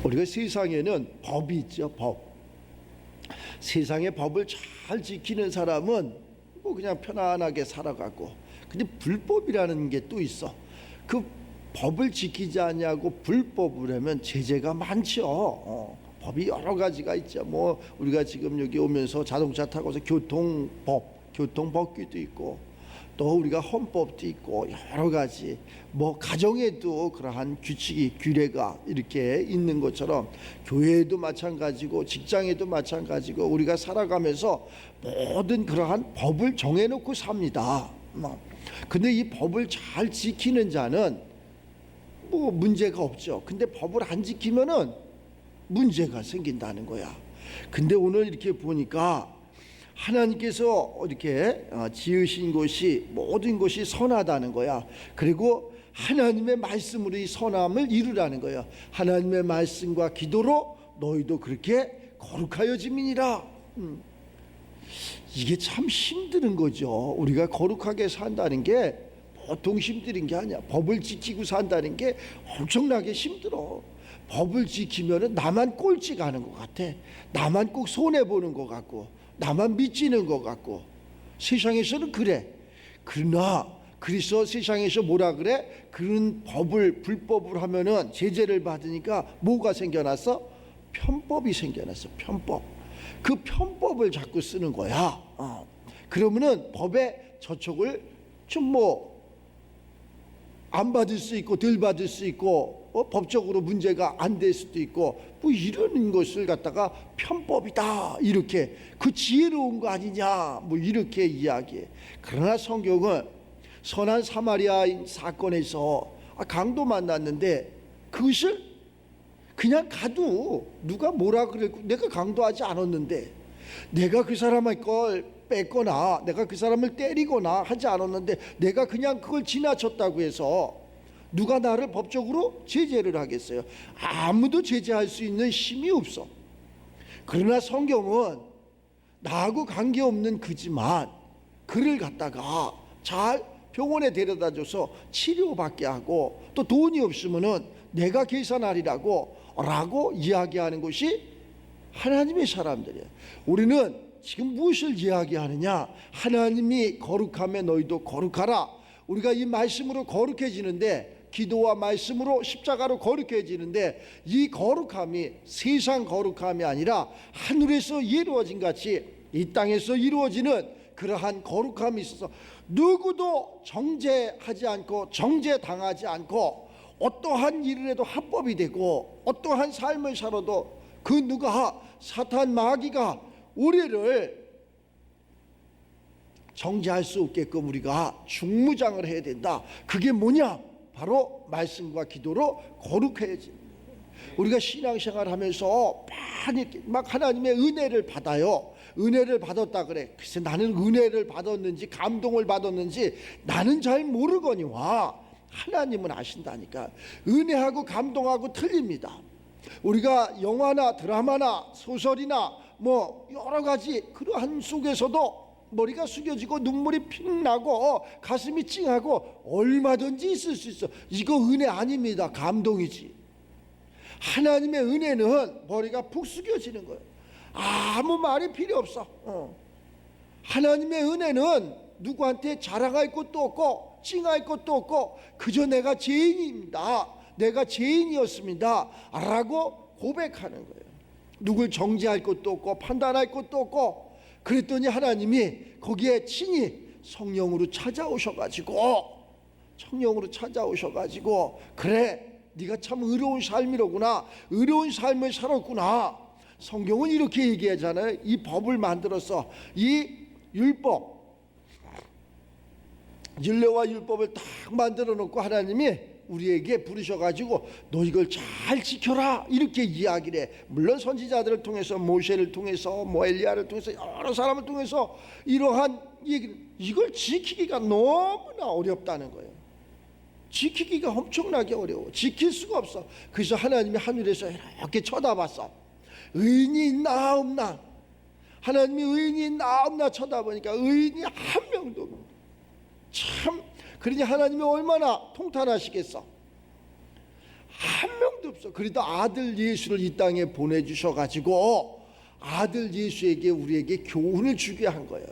우리가 세상에는 법이 있죠. 법. 세상의 법을 잘 지키는 사람은 뭐 그냥 편안하게 살아가고, 근데 불법이라는 게 또 있어. 그 법을 지키지 않냐고 불법을 하면 제재가 많죠. 법이 여러 가지가 있죠. 뭐 우리가 지금 여기 오면서 자동차 타고서 교통법규도 있고, 또 우리가 헌법도 있고 여러 가지, 뭐 가정에도 그러한 규칙이 규례가 이렇게 있는 것처럼 교회에도 마찬가지고 직장에도 마찬가지고 우리가 살아가면서 모든 그러한 법을 정해놓고 삽니다. 근데 이 법을 잘 지키는 자는 뭐 문제가 없죠. 근데 법을 안 지키면은 문제가 생긴다는 거야. 근데 오늘 이렇게 보니까 하나님께서 이렇게 지으신 것이 모든 것이 선하다는 거야. 그리고 하나님의 말씀으로 이 선함을 이루라는 거야. 하나님의 말씀과 기도로 너희도 그렇게 거룩하여짐이니라. 이게 참 힘든 거죠. 우리가 거룩하게 산다는 게 보통 힘든 게 아니야. 법을 지키고 산다는 게 엄청나게 힘들어. 법을 지키면은 나만 꼴찌 가는 것 같아. 나만 꼭 손해 보는 것 같고, 나만 미치는 것 같고. 세상에서는 그래. 그러나 그래서 세상에서 뭐라 그래? 그런 법을 불법을 하면은 제재를 받으니까 뭐가 생겨났어? 편법이 생겨났어. 편법. 그 편법을 자꾸 쓰는 거야. 그러면은 법의 저촉을 좀 뭐 안 받을 수 있고 덜 받을 수 있고, 법적으로 문제가 안 될 수도 있고, 뭐 이런 것을 갖다가 편법이다 이렇게, 그 지혜로운 거 아니냐 뭐 이렇게 이야기해. 그러나 성경은 선한 사마리아인 사건에서 강도 만났는데 그것을 그냥 가도 누가 뭐라 그랬고, 내가 강도하지 않았는데, 내가 그 사람의 걸 뺐거나 내가 그 사람을 때리거나 하지 않았는데 내가 그냥 그걸 지나쳤다고 해서 누가 나를 법적으로 제재를 하겠어요? 아무도 제재할 수 있는 힘이 없어. 그러나 성경은 나하고 관계없는 그지만 그를 갖다가 잘 병원에 데려다줘서 치료받게 하고, 또 돈이 없으면은 내가 계산하리라고 이야기하는 것이 하나님의 사람들이에요. 우리는 지금 무엇을 이야기하느냐? 하나님이 거룩하면 너희도 거룩하라. 우리가 이 말씀으로 거룩해지는데, 기도와 말씀으로 십자가로 거룩해지는데, 이 거룩함이 세상 거룩함이 아니라 하늘에서 이루어진 같이 이 땅에서 이루어지는 그러한 거룩함이 있어서 누구도 정죄하지 않고 정죄당하지 않고, 어떠한 일을 해도 합법이 되고, 어떠한 삶을 살아도 그 누가 사탄 마귀가 우리를 정죄할 수 없게끔 우리가 중무장을 해야 된다. 그게 뭐냐? 바로 말씀과 기도로 거룩해야지. 우리가 신앙생활 하면서 막 하나님의 은혜를 받아요. 은혜를 받았다 그래. 글쎄 나는 은혜를 받았는지 감동을 받았는지 나는 잘 모르거니와 하나님은 아신다니까. 은혜하고 감동하고 틀립니다. 우리가 영화나 드라마나 소설이나 뭐 여러 가지 그러한 속에서도 머리가 숙여지고 눈물이 픽 나고 가슴이 찡하고 얼마든지 있을 수 있어. 이거 은혜 아닙니다. 감동이지. 하나님의 은혜는 머리가 푹 숙여지는 거예요. 아무 말이 필요 없어. 하나님의 은혜는 누구한테 자랑할 것도 없고 찡할 것도 없고, 그저 내가 죄인입니다, 내가 죄인이었습니다 라고 고백하는 거예요. 누굴 정죄할 것도 없고 판단할 것도 없고. 그랬더니 하나님이 거기에 친히 성령으로 찾아오셔가지고 그래 네가 참 의로운 삶이로구나, 의로운 삶을 살았구나. 성경은 이렇게 얘기하잖아요. 이 법을 만들어서 이 율법, 율례와 율법을 딱 만들어 놓고 하나님이 우리에게 부르셔가지고 너 이걸 잘 지켜라 이렇게 이야기를 해. 물론 선지자들을 통해서, 모세를 통해서, 뭐 엘리야를 통해서, 여러 사람을 통해서 이러한 얘기를, 이걸 지키기가 너무나 어렵다는 거예요. 지키기가 엄청나게 어려워. 지킬 수가 없어. 그래서 하나님이 하늘에서 이렇게 쳐다봤어. 의인이 있나 없나. 하나님이 의인이 있나 없나 쳐다보니까 의인이 한 명도 없는. 참, 그러니 하나님이 얼마나 통탄하시겠어. 한 한 명도 없어. 그래도 아들 예수를 이 땅에 보내주셔가지고 아들 예수에게 우리에게 교훈을 주게 한 거예요.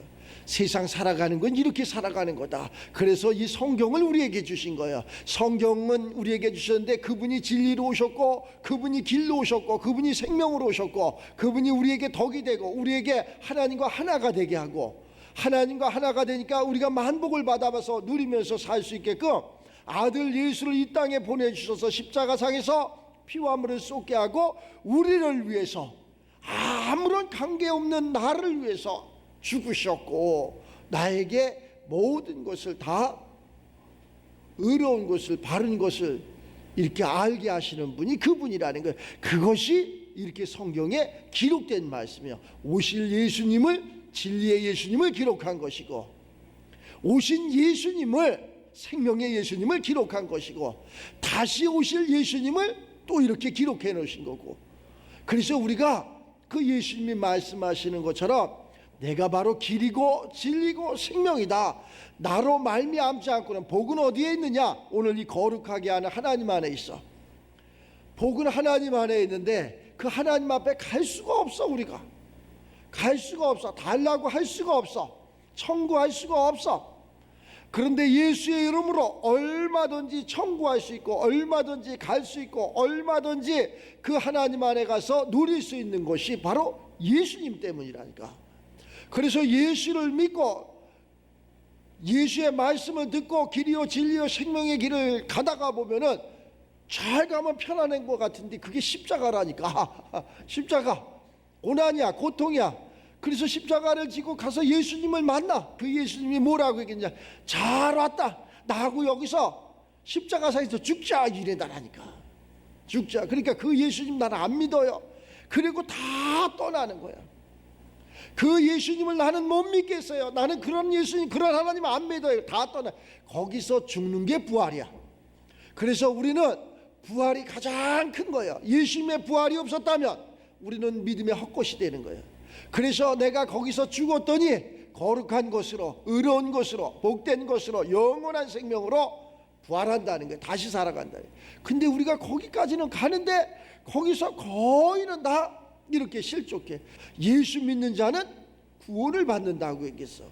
세상 살아가는 건 이렇게 살아가는 거다. 그래서 이 성경을 우리에게 주신 거예요. 성경은 우리에게 주셨는데 그분이 진리로 오셨고, 그분이 길로 오셨고, 그분이 생명으로 오셨고, 그분이 우리에게 덕이 되고 우리에게 하나님과 하나가 되게 하고, 하나님과 하나가 되니까 우리가 만복을 받아서 누리면서 살 수 있게끔 아들 예수를 이 땅에 보내주셔서 십자가상에서 피와 물을 쏟게 하고 우리를 위해서, 아무런 관계없는 나를 위해서 죽으셨고, 나에게 모든 것을 다 의로운 것을, 바른 것을 이렇게 알게 하시는 분이 그분이라는 거예요. 그것이 이렇게 성경에 기록된 말씀이에요. 오실 예수님을, 진리의 예수님을 기록한 것이고, 오신 예수님을, 생명의 예수님을 기록한 것이고, 다시 오실 예수님을 또 이렇게 기록해 놓으신 거고. 그래서 우리가 그 예수님이 말씀하시는 것처럼 내가 바로 길이고 진리고 생명이다, 나로 말미암지 않고는, 복은 어디에 있느냐? 오늘 이 거룩하게 하는 하나님 안에 있어. 복은 하나님 안에 있는데 그 하나님 앞에 갈 수가 없어. 우리가 갈 수가 없어. 달라고 할 수가 없어. 청구할 수가 없어. 그런데 예수의 이름으로 얼마든지 청구할 수 있고, 얼마든지 갈 수 있고, 얼마든지 그 하나님 안에 가서 누릴 수 있는 것이 바로 예수님 때문이라니까. 그래서 예수를 믿고 예수의 말씀을 듣고 길이요 진리요 생명의 길을 가다가 보면은 잘 가면 편안한 것 같은데 그게 십자가라니까. 십자가 고난이야, 고통이야. 그래서 십자가를 지고 가서 예수님을 만나. 그 예수님이 뭐라고 얘기했냐? 잘 왔다, 나하고 여기서 십자가상에서 죽자, 이래다라니까. 죽자. 그러니까 그 예수님 나는 안 믿어요. 그리고 다 떠나는 거야. 그 예수님을 나는 못 믿겠어요. 나는 그런 예수님, 그런 하나님 안 믿어요. 다 떠나. 거기서 죽는 게 부활이야. 그래서 우리는 부활이 가장 큰 거예요. 예수님의 부활이 없었다면 우리는 믿음의 헛것이 되는 거예요. 그래서 내가 거기서 죽었더니 거룩한 것으로, 의로운 것으로, 복된 것으로, 영원한 생명으로 부활한다는 거예요. 다시 살아간다는 거예요. 근데 우리가 거기까지는 가는데 거기서 거의는 다 이렇게 실족해. 예수 믿는 자는 구원을 받는다고 얘기했어.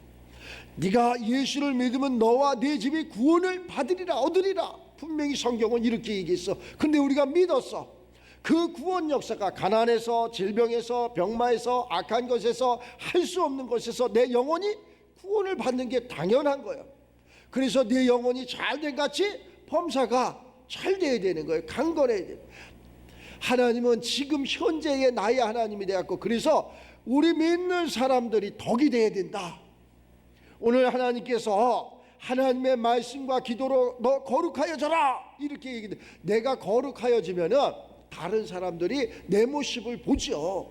네가 예수를 믿으면 너와 네 집이 구원을 받으리라, 얻으리라. 분명히 성경은 이렇게 얘기했어. 근데 우리가 믿었어. 그 구원 역사가 가난에서, 질병에서, 병마에서, 악한 것에서, 할 수 없는 것에서 내 영혼이 구원을 받는 게 당연한 거예요. 그래서 내 영혼이 잘된 같이 범사가 잘 돼야 되는 거예요. 강건해야 돼요. 하나님은 지금 현재의 나의 하나님이 되었고, 그래서 우리 믿는 사람들이 덕이 돼야 된다. 오늘 하나님께서 하나님의 말씀과 기도로 너 거룩하여져라 이렇게 얘기해. 내가 거룩하여지면은 다른 사람들이 내 모습을 보죠.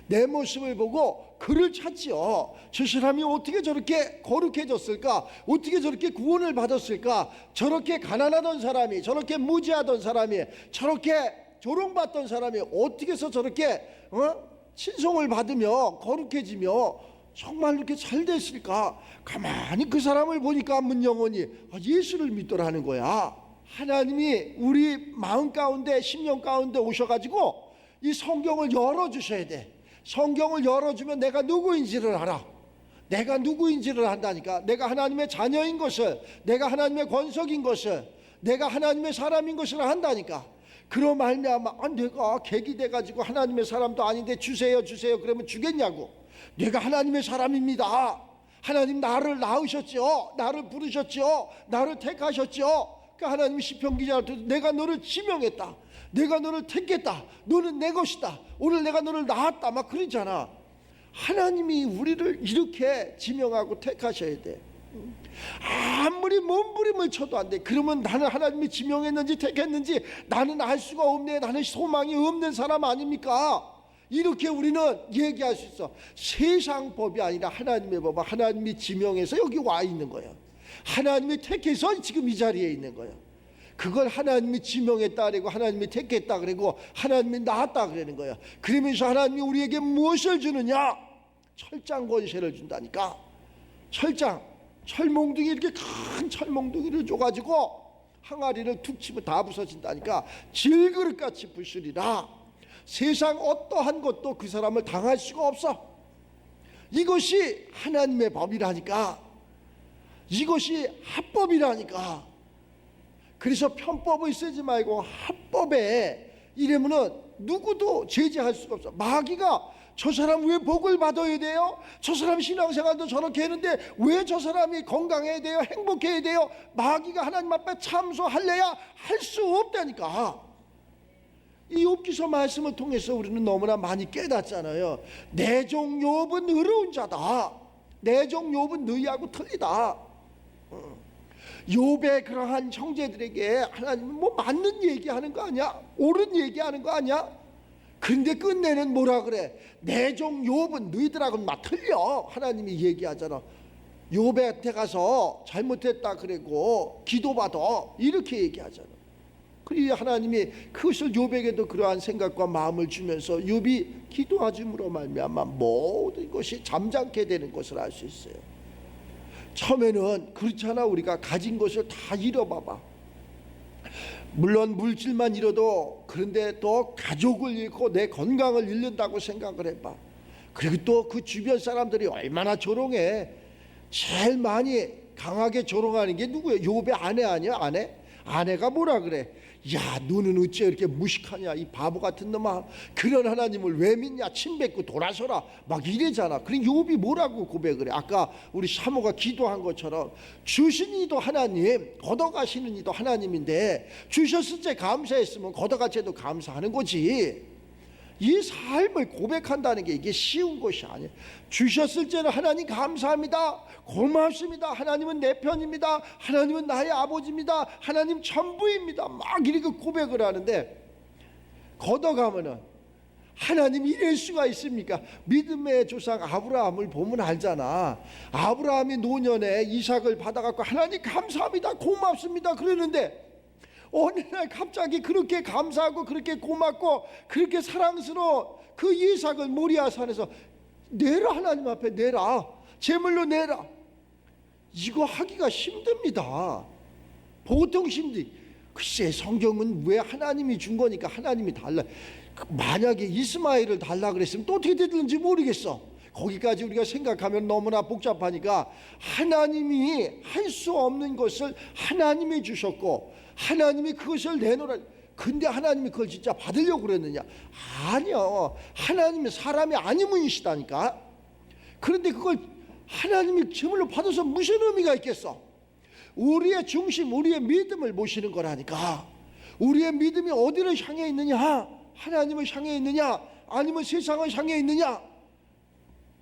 내 모습을 보고 그를 찾지요. 저 사람이 어떻게 저렇게 거룩해졌을까? 어떻게 저렇게 구원을 받았을까? 저렇게 가난하던 사람이, 저렇게 무지하던 사람이, 저렇게 조롱받던 사람이 어떻게 해서 저렇게 친송을 받으며 거룩해지며 정말 이렇게 잘 됐을까? 가만히 그 사람을 보니까 문 영혼이 예수를 믿더라는 거야. 하나님이 우리 마음 가운데, 심령 가운데 오셔가지고 이 성경을 열어주셔야 돼. 성경을 열어주면 내가 누구인지를 알아. 내가 누구인지를 안다니까. 내가 하나님의 자녀인 것을, 내가 하나님의 권속인 것을, 내가 하나님의 사람인 것을 안다니까. 그런 말미암아 내가 객이 돼가지고 하나님의 사람도 아닌데 주세요 주세요 그러면 주겠냐고. 내가 하나님의 사람입니다. 하나님 나를 낳으셨죠. 나를 부르셨죠. 나를 택하셨죠. 그 하나님이 시편 기자한테 내가 너를 지명했다, 내가 너를 택했다, 너는 내 것이다, 오늘 내가 너를 낳았다 막 그러잖아. 하나님이 우리를 이렇게 지명하고 택하셔야 돼. 아무리 몸부림을 쳐도 안 돼. 그러면 나는 하나님이 지명했는지 택했는지 나는 알 수가 없네, 나는 소망이 없는 사람 아닙니까? 이렇게 우리는 얘기할 수 있어. 세상 법이 아니라 하나님의 법은 하나님이 지명해서 여기 와 있는 거야. 하나님이 택해서 지금 이 자리에 있는 거야. 그걸 하나님이 지명했다 그러고 하나님이 택했다 그러고 하나님이 낳았다 그러는 거야. 그러면서 하나님이 우리에게 무엇을 주느냐? 철장 권세를 준다니까. 철장, 철몽둥이, 이렇게 큰 철몽둥이를 줘가지고 항아리를 툭 치면 다 부서진다니까. 질그릇같이 부수리라. 세상 어떠한 것도 그 사람을 당할 수가 없어. 이것이 하나님의 법이라니까. 이것이 합법이라니까. 그래서 편법을 쓰지 말고 합법에 이러면은 누구도 제재할 수가 없어. 마귀가 저 사람 왜 복을 받아야 돼요? 저 사람 신앙생활도 저렇게 했는데 왜 저 사람이 건강해야 돼요? 행복해야 돼요? 마귀가 하나님 앞에 참소할래야 할 수 없다니까. 이 욥기서 말씀을 통해서 우리는 너무나 많이 깨닫잖아요. 내 종 욥은 의로운 자다. 내 종 욥은 너희하고 틀리다. 욥의 그러한 형제들에게 하나님은 뭐 맞는 얘기하는 거 아니야? 옳은 얘기하는 거 아니야? 근데 끝내는 뭐라 그래? 내 종 욥은 너희들하고는 막 틀려. 하나님이 얘기하잖아. 욥한테 가서 잘못했다 그러고 기도받아 이렇게 얘기하잖아. 그리고 하나님이 그것을 욥에게도 그러한 생각과 마음을 주면서 욥이 기도하줌으로 말미암아 모든 것이 잠잠케 되는 것을 알 수 있어요. 처음에는 그렇잖아. 우리가 가진 것을 다 잃어봐봐. 물론 물질만 잃어도, 그런데 또 가족을 잃고 내 건강을 잃는다고 생각을 해봐. 그리고 또 그 주변 사람들이 얼마나 조롱해. 제일 많이 강하게 조롱하는 게 누구예요? 욥의 아내 아니야? 아내가 뭐라 그래? 야, 너는 어째 이렇게 무식하냐, 이 바보 같은 놈아. 그런 하나님을 왜 믿냐, 침 뱉고 돌아서라, 막 이래잖아. 그리고 욥이 뭐라고 고백을 해? 아까 우리 사모가 기도한 것처럼 주신 이도 하나님, 걷어가시는 이도 하나님인데 주셨을 때 감사했으면 걷어갈 때도 감사하는 거지. 이 삶을 고백한다는 게 이게 쉬운 것이 아니에요. 주셨을 때는 하나님 감사합니다, 고맙습니다, 하나님은 내 편입니다, 하나님은 나의 아버지입니다, 하나님 전부입니다, 막 이렇게 고백을 하는데 걷어가면은 하나님 이럴 수가 있습니까? 믿음의 조상 아브라함을 보면 알잖아. 아브라함이 노년에 이삭을 받아갖고 하나님 감사합니다, 고맙습니다 그러는데 어느 날 갑자기 그렇게 감사하고 그렇게 고맙고 그렇게 사랑스러운 그 이삭을 모리아산에서 내라, 하나님 앞에 내라, 제물로 내라. 이거 하기가 힘듭니다. 보통 힘들지. 글쎄, 성경은 왜 하나님이 준 거니까 하나님이 달라. 만약에 이스마엘을 달라 그랬으면 또 어떻게 되는지 모르겠어. 거기까지 우리가 생각하면 너무나 복잡하니까 하나님이 할 수 없는 것을 하나님이 주셨고 하나님이 그것을 내놓으라. 근데 하나님이 그걸 진짜 받으려고 그랬느냐? 아니요. 하나님이 사람이 아니문이시다니까. 그런데 그걸 하나님이 제물로 받아서 무슨 의미가 있겠어? 우리의 중심, 우리의 믿음을 모시는 거라니까. 우리의 믿음이 어디를 향해 있느냐? 하나님을 향해 있느냐? 아니면 세상을 향해 있느냐?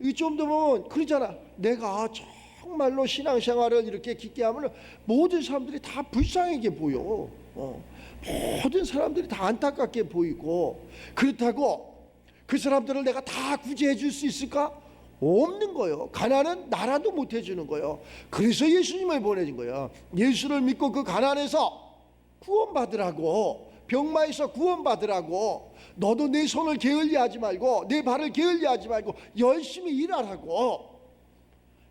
이 좀 더 보면 그러잖아. 내가 정말로 신앙생활을 이렇게 깊게 하면 모든 사람들이 다 불쌍하게 보여. 모든 사람들이 다 안타깝게 보이고, 그렇다고 그 사람들을 내가 다 구제해 줄 수 있을까? 없는 거예요. 가난은 나라도 못 해주는 거예요. 그래서 예수님을 보내준 거예요. 예수를 믿고 그 가난에서 구원받으라고, 병마에서 구원받으라고. 너도 내 손을 게을리하지 말고 내 발을 게을리하지 말고 열심히 일하라고.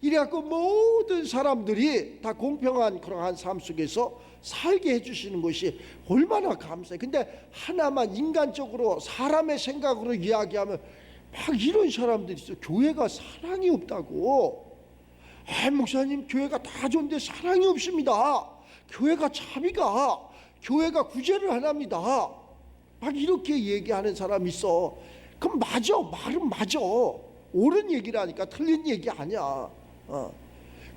이래갖고 모든 사람들이 다 공평한 그러한 삶 속에서 살게 해주시는 것이 얼마나 감사해. 근데 하나만 인간적으로 사람의 생각으로 이야기하면 막 이런 사람들이 있어. 교회가 사랑이 없다고. 목사님, 교회가 다 좋은데 사랑이 없습니다. 교회가 자비가, 교회가 구제를 안 합니다. 막 이렇게 얘기하는 사람이 있어. 그럼 맞아, 말은 맞아. 옳은 얘기라니까, 틀린 얘기 아니야.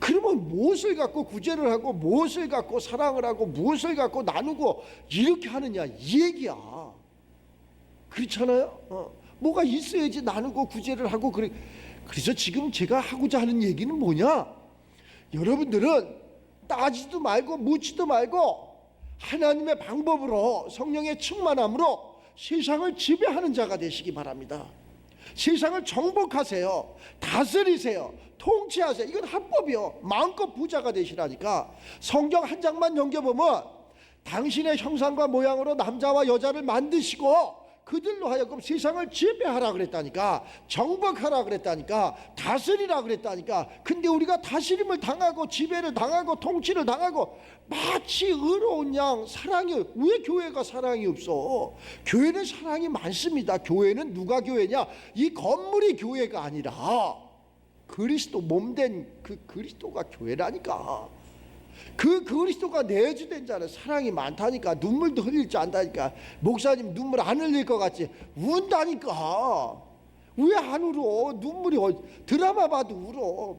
그러면 무엇을 갖고 구제를 하고, 무엇을 갖고 사랑을 하고, 무엇을 갖고 나누고 이렇게 하느냐, 이 얘기야. 그렇잖아요. 뭐가 있어야지 나누고 구제를 하고. 그래서 지금 제가 하고자 하는 얘기는 뭐냐? 여러분들은 따지도 말고 묻지도 말고 하나님의 방법으로, 성령의 충만함으로 세상을 지배하는 자가 되시기 바랍니다. 세상을 정복하세요. 다스리세요. 통치하세요. 이건 합법이요. 마음껏 부자가 되시라니까. 성경 한 장만 넘겨보면 당신의 형상과 모양으로 남자와 여자를 만드시고 그들로 하여금 세상을 지배하라 그랬다니까, 정복하라 그랬다니까, 다스리라 그랬다니까. 근데 우리가 다스림을 당하고 지배를 당하고 통치를 당하고 마치 의로운 양 사랑이, 왜 교회가 사랑이 없어? 교회는 사랑이 많습니다. 교회는 누가 교회냐? 이 건물이 교회가 아니라 그리스도 몸된 그 그리스도가 교회라니까. 그 그리스도가 내주된 자는 사랑이 많다니까. 눈물도 흘릴지 안다니까. 목사님 눈물 안 흘릴 것 같지? 운다니까. 왜 안 울어? 눈물이 드라마 봐도 울어.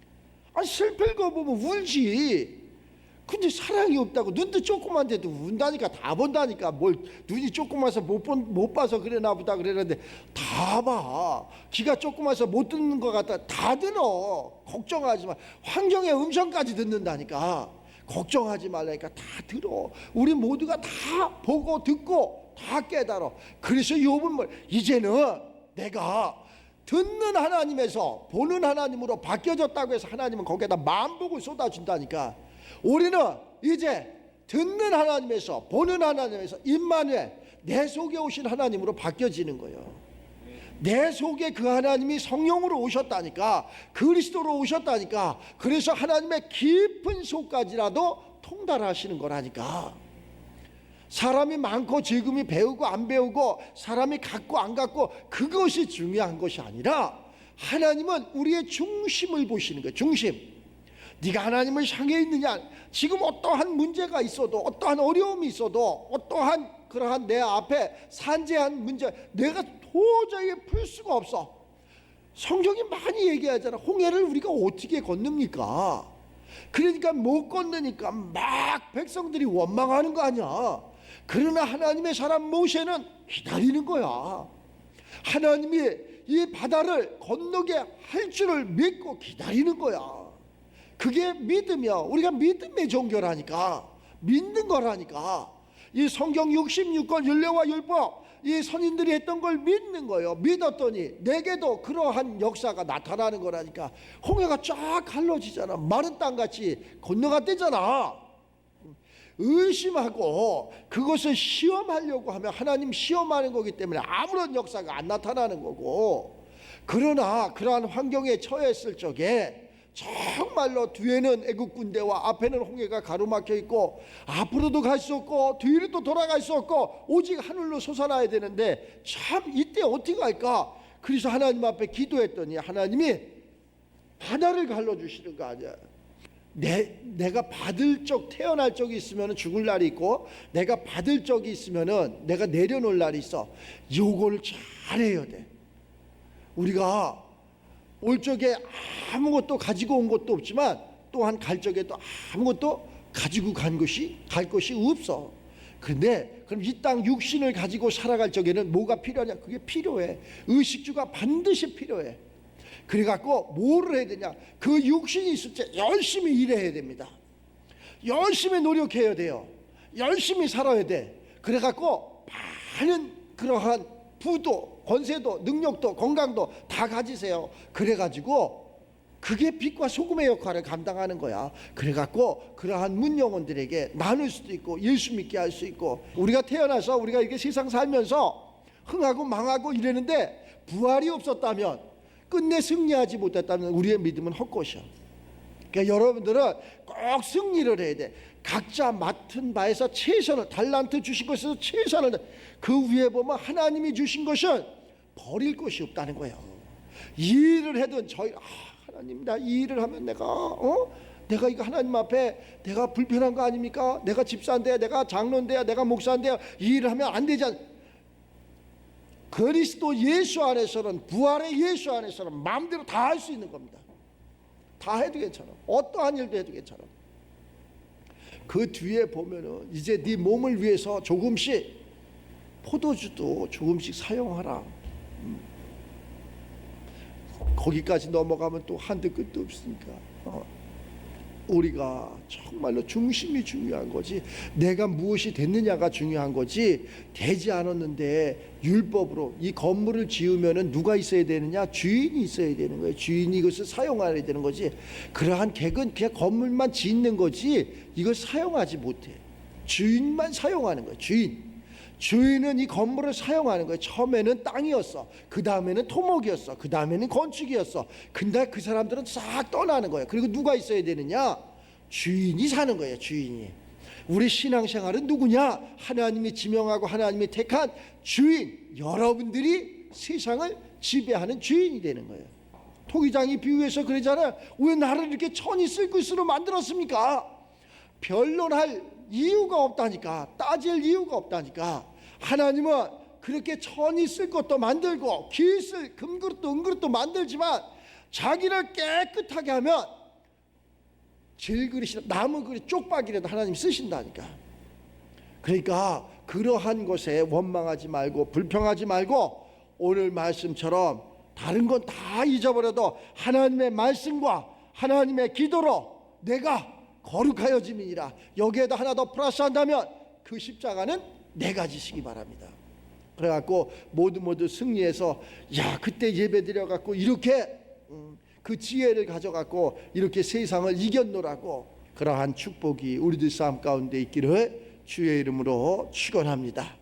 아니 슬플 거 보면 울지. 근데 사랑이 없다고 눈도 조그만데도 운다니까. 다 본다니까. 뭘 눈이 조그마서 못 봐서 그래나 보다 그러는데 다 봐. 귀가 조그마서 못 듣는 것 같다. 다 들어. 걱정하지 마. 환경의 음성까지 듣는다니까. 걱정하지 말라니까. 다 들어. 우리 모두가 다 보고 듣고 다 깨달아. 그래서 욥은 이제는 내가 듣는 하나님에서 보는 하나님으로 바뀌어졌다고 해서 하나님은 거기에다 만복을 쏟아준다니까. 우리는 이제 듣는 하나님에서 보는 하나님에서 임마누엘, 내 속에 오신 하나님으로 바뀌어지는 거예요. 내 속에 그 하나님이 성령으로 오셨다니까. 그리스도로 오셨다니까. 그래서 하나님의 깊은 속까지라도 통달하시는 거라니까. 사람이 많고 지금이 배우고 안 배우고 사람이 갖고 안 갖고 그것이 중요한 것이 아니라 하나님은 우리의 중심을 보시는 거예요. 중심. 네가 하나님을 향해 있느냐. 지금 어떠한 문제가 있어도, 어떠한 어려움이 있어도, 어떠한 그러한 내 앞에 산재한 문제 내가 도저히 풀 수가 없어. 성경이 많이 얘기하잖아. 홍해를 우리가 어떻게 건넙니까? 그러니까 못 건너니까 막 백성들이 원망하는 거 아니야. 그러나 하나님의 사람 모세는 기다리는 거야. 하나님이 이 바다를 건너게 할 줄을 믿고 기다리는 거야. 그게 믿으며 우리가 믿음의 종교라니까. 믿는 거라니까. 이 성경 66권 율례와 율법, 이 선인들이 했던 걸 믿는 거예요. 믿었더니 내게도 그러한 역사가 나타나는 거라니까. 홍해가 쫙 갈라지잖아. 마른 땅같이 건너갔대잖아. 의심하고 그것을 시험하려고 하면 하나님 시험하는 거기 때문에 아무런 역사가 안 나타나는 거고, 그러나 그러한 환경에 처했을 적에 정말로 뒤에는 애국 군대와 앞에는 홍해가 가로막혀 있고 앞으로도 갈 수 없고 뒤로 또 돌아갈 수 없고 오직 하늘로 솟아나야 되는데 참 이때 어떻게 할까? 그래서 하나님 앞에 기도했더니 하나님이 바다를 갈라주시는 거 아니야. 내가 받을 적, 태어날 적이 있으면 죽을 날이 있고 내가 받을 적이 있으면 내가 내려놓을 날이 있어. 요걸 잘해야 돼. 우리가 올 적에 아무것도 가지고 온 것도 없지만 또한 갈 적에 또 아무것도 가지고 갈 것이 없어. 그런데 그럼 이 땅 육신을 가지고 살아갈 적에는 뭐가 필요하냐? 그게 필요해. 의식주가 반드시 필요해. 그래갖고 뭐를 해야 되냐? 그 육신이 있을 때 열심히 일해야 됩니다. 열심히 노력해야 돼요. 열심히 살아야 돼. 그래갖고 많은 그러한 부도, 권세도, 능력도, 건강도 다 가지세요. 그래가지고 그게 빛과 소금의 역할을 감당하는 거야. 그래갖고 그러한 문영혼들에게 나눌 수도 있고 예수 믿게 할 수 있고, 우리가 태어나서 우리가 이렇게 세상 살면서 흥하고 망하고 이랬는데 부활이 없었다면, 끝내 승리하지 못했다면 우리의 믿음은 헛것이야. 그러니까 여러분들은 꼭 승리를 해야 돼. 각자 맡은 바에서 최선을, 달란트 주신 것에서 최선을, 그 위에 보면 하나님이 주신 것은 버릴 것이 없다는 거예요. 이 일을 해도 하나님 나 이 일을 하면 내가 이거 하나님 앞에 내가 불편한 거 아닙니까? 내가 집사인데, 내가 장로인데, 내가 목사인데 이 일을 하면 안 되지 그리스도 예수 안에서는, 부활의 예수 안에서는 마음대로 다 할 수 있는 겁니다. 다 해도 괜찮아. 어떠한 일도 해도 괜찮아. 그 뒤에 보면은 이제 네 몸을 위해서 조금씩, 포도주도 조금씩 사용하라. 거기까지 넘어가면 또 한도 끝도 없으니까. 우리가 정말로 중심이 중요한 거지, 내가 무엇이 됐느냐가 중요한 거지, 되지 않았는데 율법으로 이 건물을 지으면은 누가 있어야 되느냐? 주인이 있어야 되는 거예요. 주인이 이것을 사용해야 되는 거지. 그러한 객은 그냥 건물만 짓는 거지 이걸 사용하지 못해. 주인만 사용하는 거예요. 주인은 이 건물을 사용하는 거예요. 처음에는 땅이었어. 그 다음에는 토목이었어. 그 다음에는 건축이었어. 근데 그 사람들은 싹 떠나는 거예요. 그리고 누가 있어야 되느냐? 주인이 사는 거예요. 주인이. 우리 신앙생활은 누구냐? 하나님이 지명하고 하나님이 택한 주인, 여러분들이 세상을 지배하는 주인이 되는 거예요. 토기장이 비유해서 그러잖아요. 왜 나를 이렇게 천이 쓸 것으로 만들었습니까? 변론할 이유가 없다니까. 따질 이유가 없다니까. 하나님은 그렇게 천이 쓸 것도 만들고 기슬 금그릇도 은그릇도 만들지만 자기를 깨끗하게 하면 질그릇이나 나무 그릇 쪽박이라도 하나님 쓰신다니까. 그러니까 그러한 것에 원망하지 말고 불평하지 말고 오늘 말씀처럼 다른 건 다 잊어버려도 하나님의 말씀과 하나님의 기도로 내가 거룩하여짐이니라. 여기에다 하나 더 플러스한다면 그 십자가는 내가 지시기 바랍니다. 그래갖고 모두 승리해서 야 그때 예배드려갖고 이렇게 그 지혜를 가져갖고 이렇게 세상을 이겼노라고 그러한 축복이 우리들 삶 가운데 있기를 주의 이름으로 축원합니다.